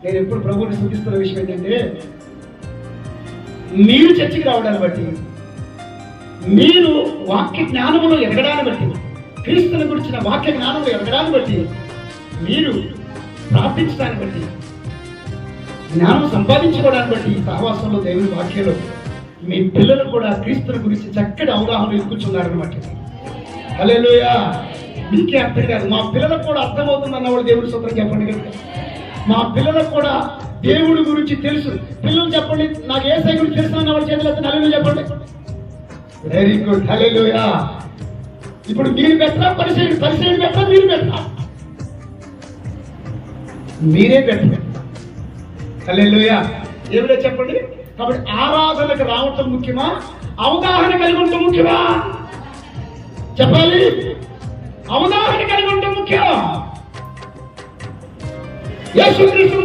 నేను ఎప్పుడు ప్రభువుని స్తుతిస్తున్న విషయం ఏంటంటే, మీరు చర్చికి రావడాన్ని బట్టి, మీరు వాక్య జ్ఞానములో ఎదగడాన్ని బట్టి, క్రీస్తుని గురించిన వాక్య జ్ఞానంలో ఎదగడాన్ని బట్టి, మీరు ప్రార్థించడాన్ని బట్టి, జ్ఞానం సంపాదించుకోవడాన్ని బట్టి, సహవాసంలో దేవుని వాక్యంలో మీ పిల్లలు కూడా క్రీస్తుని గురించి చక్కటి అవగాహన ఎదుర్కొంటున్నారనమాట. హల్లెలూయా. మీకే అర్థం కాదు, మా పిల్లలకు కూడా అర్థమవుతుంది అన్నవాడు దేవుడి స్తోత్రం చెప్పండి కదా. మా పిల్లలకు కూడా దేవుడి గురించి తెలుసు. పిల్లలు చెప్పండి, నాకు యేసయ్య గురించి తెలుసు అన్నవాడు చేతులెత్తి హల్లెలూయా చెప్పండి. వెరీ గుడ్, హల్లెలూయా. ఇప్పుడు మీరు పెట్టరా, పరిచయం పెట్టరా, మీరు పెట్టరా, మీరే పెట్టండి. హల్లెలూయా. ఏమిటో చెప్పండి. కాబట్టి ఆరాధనకు రావటం ముఖ్యమా, అవగాహన కలిగి ఉండటం ముఖ్యమా? చెప్పాలి. అవగాహన కలిగి ఉండటం ముఖ్యం. యేసుక్రీస్తు